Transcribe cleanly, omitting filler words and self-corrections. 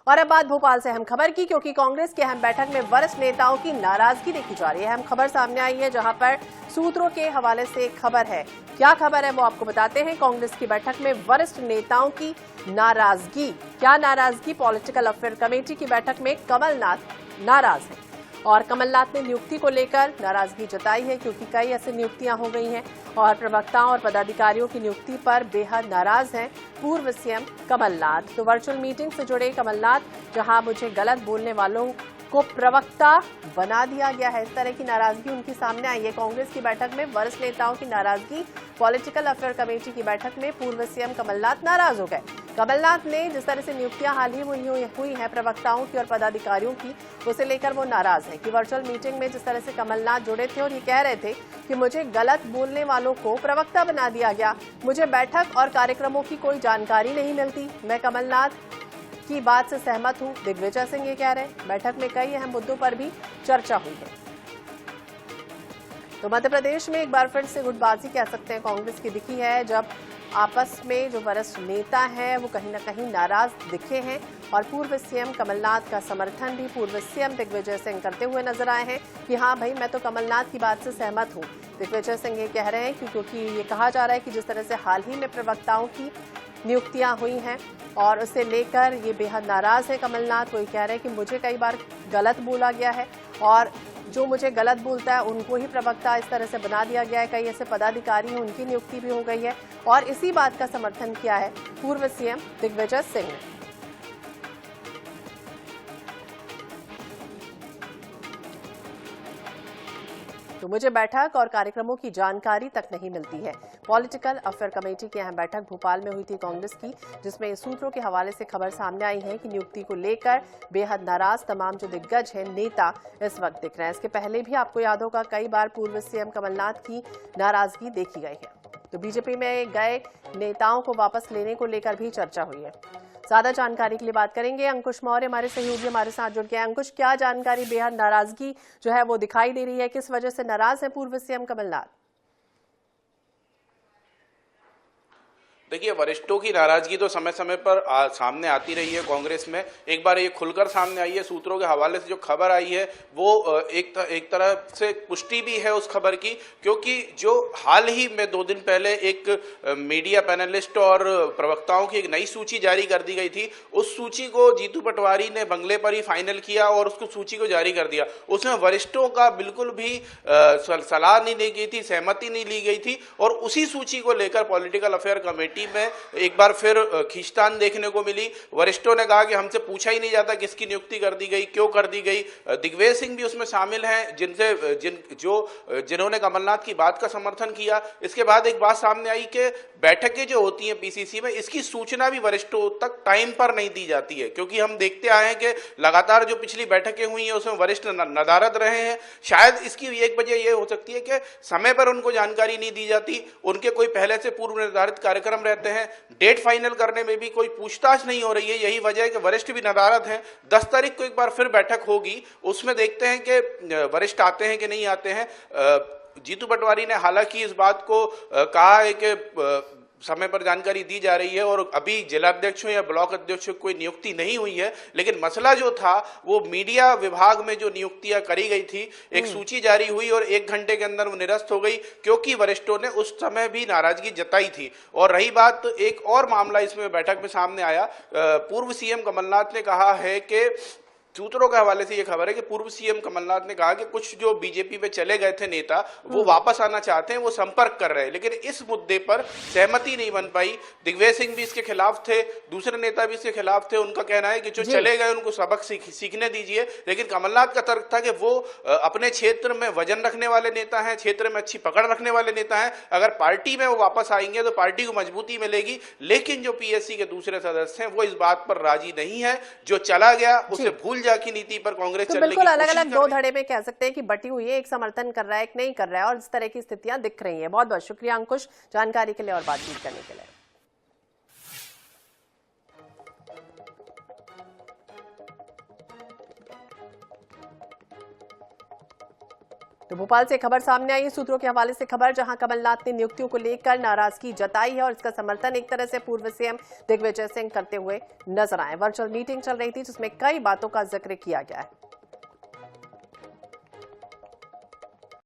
और अब बात भोपाल से अहम खबर की, क्योंकि कांग्रेस की अहम बैठक में वरिष्ठ नेताओं की नाराजगी देखी जा रही है। अहम खबर सामने आई है, जहां पर सूत्रों के हवाले से खबर है। क्या खबर है वो आपको बताते हैं। कांग्रेस की बैठक में वरिष्ठ नेताओं की नाराजगी। क्या नाराजगी? पॉलिटिकल अफेयर कमेटी की बैठक में कमलनाथ नाराज है और कमलनाथ ने नियुक्ति को लेकर नाराजगी जताई है, क्योंकि कई ऐसी नियुक्तियां हो गई हैं और प्रवक्ताओं और पदाधिकारियों की नियुक्ति पर बेहद नाराज हैं पूर्व सीएम कमलनाथ। तो वर्चुअल मीटिंग से जुड़े कमलनाथ, जहां मुझे गलत बोलने वालों को प्रवक्ता बना दिया गया है, इस तरह की नाराजगी उनकी सामने आई है। कांग्रेस की बैठक में वरिष्ठ नेताओं की नाराजगी। पॉलिटिकल अफेयर कमेटी की बैठक में पूर्व सीएम कमलनाथ नाराज हो गए। कमलनाथ ने जिस तरह से नियुक्तियां हाल ही हुई हैं प्रवक्ताओं की और पदाधिकारियों की, उसे लेकर वो नाराज हैं कि वर्चुअल मीटिंग में जिस तरह से कमलनाथ जुड़े थे और ये कह रहे थे कि मुझे गलत बोलने वालों को प्रवक्ता बना दिया गया, मुझे बैठक और कार्यक्रमों की कोई जानकारी नहीं मिलती। मैं कमलनाथ की बात से सहमत हूं, दिग्विजय सिंह ये कह रहे हैं। बैठक में कई अहम मुद्दों पर भी चर्चा हुई है। तो मध्य प्रदेश में एक बार फिर से गुटबाजी कह सकते हैं कांग्रेस की दिखी है, जब आपस में जो वरिष्ठ नेता हैं वो कहीं न कहीं नाराज दिखे हैं और पूर्व सीएम कमलनाथ का समर्थन भी पूर्व सीएम दिग्विजय सिंह करते हुए नजर आए हैं कि हाँ भाई, मैं तो कमलनाथ की बात से सहमत हूँ। दिग्विजय सिंह ये कह रहे हैं क्योंकि ये कहा जा रहा है कि जिस तरह से हाल ही में प्रवक्ताओं की नियुक्तियां हुई हैं और उसे लेकर ये बेहद नाराज है कमलनाथ। वो ये कह रहे हैं कि मुझे कई बार गलत बोला गया है और जो मुझे गलत बोलता है उनको ही प्रवक्ता इस तरह से बना दिया गया है। कई ऐसे पदाधिकारी हैं, उनकी नियुक्ति भी हो गई है और इसी बात का समर्थन किया है पूर्व सीएम दिग्विजय सिंह ने। तो मुझे बैठक और कार्यक्रमों की जानकारी तक नहीं मिलती है। पॉलिटिकल अफेयर कमेटी की अहम बैठक भोपाल में हुई थी कांग्रेस की, जिसमें सूत्रों के हवाले से खबर सामने आई है कि नियुक्ति को लेकर बेहद नाराज तमाम जो दिग्गज हैं नेता इस वक्त दिख रहे हैं। इसके पहले भी आपको याद होगा कई बार पूर्व सीएम कमलनाथ की नाराजगी देखी गई है। तो बीजेपी में गए नेताओं को वापस लेने को लेकर भी चर्चा हुई है। ज्यादा जानकारी के लिए बात करेंगे। अंकुश मौर्य हमारे सहयोगी हमारे साथ जुड़ गए। अंकुश, क्या जानकारी? बेहद नाराजगी जो है वो दिखाई दे रही है, किस वजह से नाराज है पूर्व सीएम कमलनाथ? देखिए, वरिष्ठों की नाराजगी तो समय समय पर सामने आती रही है कांग्रेस में। एक बार ये खुलकर सामने आई है। सूत्रों के हवाले से जो खबर आई है वो एक तरह से पुष्टि भी है उस खबर की, क्योंकि जो हाल ही में 2 दिन पहले एक मीडिया पैनलिस्ट और प्रवक्ताओं की एक नई सूची जारी कर दी गई थी, उस सूची को जीतू पटवारी ने बंगले पर ही फाइनल किया और उसको सूची को जारी कर दिया। उसमें वरिष्ठों का बिल्कुल भी सलाह नहीं ली गई थी, सहमति नहीं ली गई थी और उसी सूची को लेकर पॉलिटिकल अफेयर कमेटी में एक बार फिर खींचतान देखने को मिली। वरिष्ठों ने कहा कि हमसे पूछा ही नहीं जाता किसकी नियुक्ति कर दी गई, क्यों कर दी गई। दिग्विजय सिंह भी उसमें शामिल हैं, जिन्होंने कमलनाथ की बात का समर्थन किया। इसके बाद एक बात सामने आई कि बैठकें जो होती हैं पीसीसी में, इसकी सूचना भी वरिष्ठों तक टाइम पर नहीं दी जाती है, क्योंकि हम देखते आए हैं कि लगातार जो पिछली बैठकें हुई हैं उसमें वरिष्ठ नदारद रहे हैं। शायद इसकी एक वजह यह हो सकती है कि समय पर उनको जानकारी नहीं दी जाती, उनके कोई पहले से पूर्व निर्धारित कार्यक्रम रहते हैं, डेट फाइनल करने में भी कोई पूछताछ नहीं हो रही है। यही वजह है कि वरिष्ठ भी नदारद हैं। 10 तारीख को एक बार फिर बैठक होगी, उसमें देखते हैं कि वरिष्ठ आते हैं कि नहीं आते हैं। जीतू पटवारी ने हालांकि इस बात को कहा है कि समय पर जानकारी दी जा रही है और अभी जिलाध्यक्षों या ब्लॉक अध्यक्षों की कोई नियुक्ति नहीं हुई है। लेकिन मसला जो था वो मीडिया विभाग में जो नियुक्तियां करी गई थी, एक सूची जारी हुई और 1 घंटे के अंदर वो निरस्त हो गई, क्योंकि वरिष्ठों ने उस समय भी नाराजगी जताई थी। और रही बात, एक और मामला इसमें बैठक में सामने आया। पूर्व सीएम कमलनाथ ने कहा है कि सूत्रों के हवाले से यह खबर है कि पूर्व सीएम कमलनाथ ने कहा कि कुछ जो बीजेपी में चले गए थे नेता वो वापस आना चाहते हैं, वो संपर्क कर रहे हैं, लेकिन इस मुद्दे पर सहमति नहीं बन पाई। दिग्विजय सिंह भी इसके खिलाफ थे, दूसरे नेता भी इसके खिलाफ थे। उनका कहना है कि जो चले गए उनको सबक सीखने दीजिए। लेकिन कमलनाथ का तर्क था कि वो अपने क्षेत्र में वजन रखने वाले नेता हैं, क्षेत्र में अच्छी पकड़ रखने वाले नेता हैं, अगर पार्टी में वो वापस आएंगे तो पार्टी को मजबूती मिलेगी। लेकिन जो पीएससी के दूसरे सदस्य हैं वो इस बात पर राजी नहीं है। जो चला गया उसे भूल जा की नीति पर कांग्रेस तो चलने बिल्कुल की अलग कोशिश अलग दो धड़े में कह सकते हैं कि बटी हुई है, एक समर्थन कर रहा है, एक नहीं कर रहा है और इस तरह की स्थितियां दिख रही हैं। बहुत बहुत शुक्रिया अंकुश जानकारी के लिए और बातचीत करने के लिए। तो भोपाल से खबर सामने आई है, सूत्रों के हवाले से खबर, जहां कमलनाथ ने नियुक्तियों को लेकर नाराजगी जताई है और इसका समर्थन एक तरह से पूर्व सीएम दिग्विजय सिंह करते हुए नजर आए। वर्चुअल मीटिंग चल रही थी जिसमें कई बातों का जिक्र किया गया है।